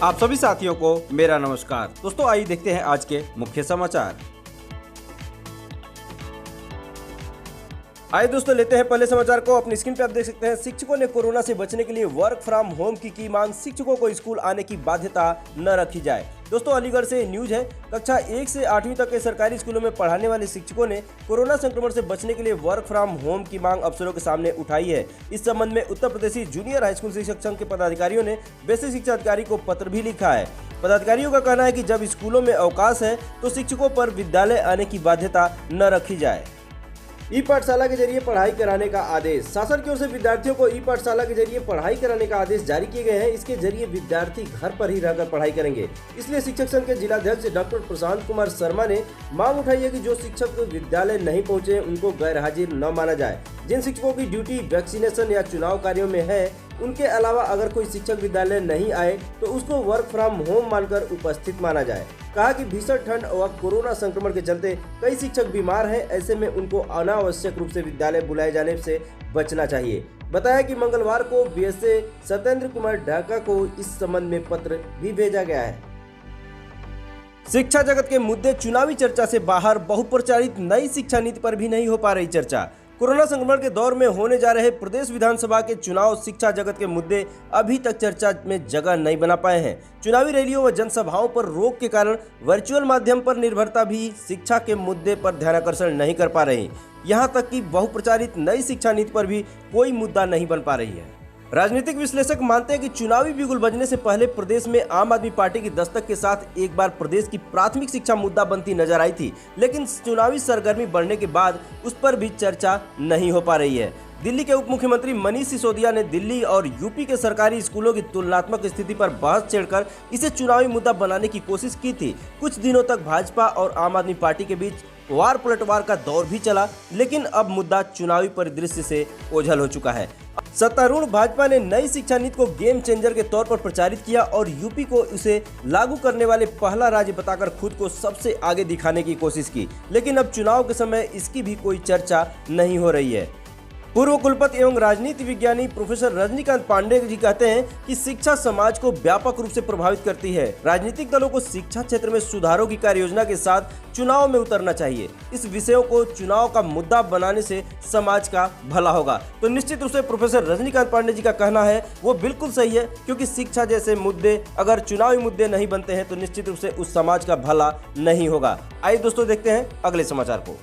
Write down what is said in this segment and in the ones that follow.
आप सभी साथियों को मेरा नमस्कार। दोस्तों आइए देखते हैं आज के मुख्य समाचार। आइए दोस्तों लेते हैं पहले समाचार को। अपनी स्क्रीन पे आप देख सकते हैं, शिक्षकों ने कोरोना से बचने के लिए वर्क फ्रॉम होम की मांग। शिक्षकों को स्कूल आने की बाध्यता न रखी जाए। दोस्तों अलीगढ़ से न्यूज है। कक्षा 1 से 8वीं तक के सरकारी स्कूलों में पढ़ाने वाले शिक्षकों ने कोरोना संक्रमण से बचने के लिए वर्क फ्रॉम होम की मांग अफसरों के सामने उठाई है। इस संबंध में उत्तर प्रदेशी जूनियर हाई स्कूल शिक्षक संघ के पदाधिकारियों ने बेसिक शिक्षा अधिकारी को पत्र भी लिखा है। पदाधिकारियों का कहना है कि जब स्कूलों में अवकाश है तो शिक्षकों पर विद्यालय आने की बाध्यता न रखी जाए। ई पाठशाला के जरिए पढ़ाई कराने का आदेश। शासन की ओर से विद्यार्थियों को ई पाठशाला के जरिए पढ़ाई कराने का आदेश जारी किए गए हैं। इसके जरिए विद्यार्थी घर पर ही रहकर पढ़ाई करेंगे। इसलिए शिक्षक संघ के जिलाध्यक्ष डॉक्टर प्रशांत कुमार शर्मा ने मांग उठाई है कि जो शिक्षक विद्यालय नहीं पहुंचे उनको गैर हाजिर न माना जाए। जिन शिक्षकों की ड्यूटी वैक्सीनेशन या चुनाव कार्यों में है, उनके अलावा अगर कोई शिक्षक विद्यालय नहीं आए तो उसको वर्क फ्रॉम होम मानकर उपस्थित माना जाए। कहा कि भीषण ठंड और कोरोना संक्रमण के चलते कई शिक्षक बीमार हैं, ऐसे में उनको अनावश्यक रूप से विद्यालय बुलाए जाने से बचना चाहिए। बताया कि मंगलवार को बीएसए सत्येंद्र कुमार ढाका को इस संबंध में पत्र भी भेजा गया है। शिक्षा जगत के मुद्दे चुनावी चर्चा से बाहर। बहुप्रचारित नई शिक्षा नीति पर भी नहीं हो पा रही चर्चा। कोरोना संक्रमण के दौर में होने जा रहे प्रदेश विधानसभा के चुनाव शिक्षा जगत के मुद्दे अभी तक चर्चा में जगह नहीं बना पाए हैं। चुनावी रैलियों व जनसभाओं पर रोक के कारण वर्चुअल माध्यम पर निर्भरता भी शिक्षा के मुद्दे पर ध्यानाकर्षण नहीं कर पा रही। यहाँ तक कि बहुप्रचारित नई शिक्षा नीति पर भी कोई मुद्दा नहीं बन पा रही है। राजनीतिक विश्लेषक मानते हैं कि चुनावी बिगुल बजने से पहले प्रदेश में आम आदमी पार्टी की दस्तक के साथ एक बार प्रदेश की प्राथमिक शिक्षा मुद्दा बनती नजर आई थी, लेकिन चुनावी सरगर्मी बढ़ने के बाद उस पर भी चर्चा नहीं हो पा रही है। दिल्ली के उप मुख्यमंत्री मनीष सिसोदिया ने दिल्ली और यूपी के सरकारी स्कूलों की तुलनात्मक स्थिति पर बहस छेड़कर इसे चुनावी मुद्दा बनाने की कोशिश की थी। कुछ दिनों तक भाजपा और आम आदमी पार्टी के बीच वार पलटवार का दौर भी चला, लेकिन अब मुद्दा चुनावी परिदृश्य से ओझल हो चुका है। सत्तारूढ़ भाजपा ने नई शिक्षा नीति को गेम चेंजर के तौर पर प्रचारित किया और यूपी को इसे लागू करने वाले पहला राज्य बताकर खुद को सबसे आगे दिखाने की कोशिश की, लेकिन अब चुनाव के समय इसकी भी कोई चर्चा नहीं हो रही है। पूर्व कुलपति एवं राजनीति विज्ञानी प्रोफेसर रजनीकांत पांडे जी कहते हैं कि शिक्षा समाज को व्यापक रूप से प्रभावित करती है। राजनीतिक दलों को शिक्षा क्षेत्र में सुधारों की कार्य योजना के साथ चुनाव में उतरना चाहिए। इस विषयों को चुनाव का मुद्दा बनाने से समाज का भला होगा। तो निश्चित रूप से प्रोफेसर रजनीकांत पांडे जी का कहना है वो बिल्कुल सही है, क्योंकि शिक्षा जैसे मुद्दे अगर चुनावी मुद्दे नहीं बनते हैं तो निश्चित रूप से उस समाज का भला नहीं होगा। आइए दोस्तों देखते हैं अगले समाचार को।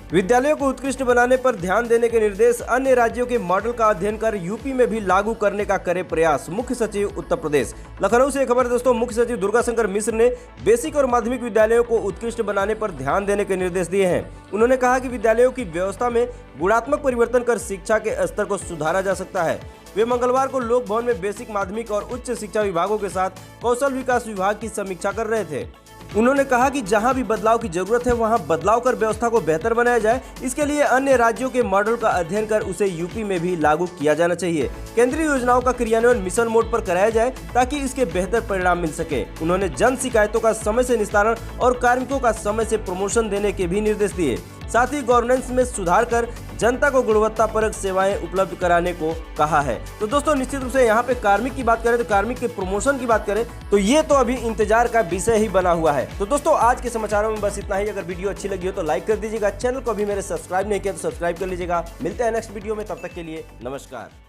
विद्यालयों को उत्कृष्ट बनाने पर ध्यान देने के निर्देश। अन्य राज्यों के मॉडल का अध्ययन कर यूपी में भी लागू करने का करे प्रयास। मुख्य सचिव उत्तर प्रदेश। लखनऊ से खबर दोस्तों, मुख्य सचिव दुर्गाशंकर मिश्र ने बेसिक और माध्यमिक विद्यालयों को उत्कृष्ट बनाने पर ध्यान देने के निर्देश दिए हैं। उन्होंने कहा कि विद्यालयों की व्यवस्था में गुणात्मक परिवर्तन कर शिक्षा के स्तर को सुधारा जा सकता है। वे मंगलवार को लोक भवन में बेसिक, माध्यमिक और उच्च शिक्षा विभागों के साथ कौशल विकास विभाग की समीक्षा कर रहे थे। उन्होंने कहा कि जहां भी बदलाव की जरूरत है वहां बदलाव कर व्यवस्था को बेहतर बनाया जाए। इसके लिए अन्य राज्यों के मॉडल का अध्ययन कर उसे यूपी में भी लागू किया जाना चाहिए। केंद्रीय योजनाओं का क्रियान्वयन मिशन मोड पर कराया जाए ताकि इसके बेहतर परिणाम मिल सके। उन्होंने जन शिकायतों का समय से निस्तारण और कार्मिकों का समय से प्रमोशन देने के भी निर्देश दिए। साथ ही गवर्नेंस में सुधार कर जनता को गुणवत्तापरक सेवाएं उपलब्ध कराने को कहा है। तो दोस्तों निश्चित रूप से यहाँ पे कार्मिक की बात करें तो कार्मिक के प्रमोशन की बात करें तो ये तो अभी इंतजार का विषय ही बना हुआ है। तो दोस्तों आज के समाचारों में बस इतना ही। अगर वीडियो अच्छी लगी हो तो लाइक कर दीजिएगा। चैनल को अभी मेरे सब्सक्राइब नहीं किया तो सब्सक्राइब कर लीजिएगा। मिलते हैं नेक्स्ट वीडियो में, तब तक के लिए नमस्कार।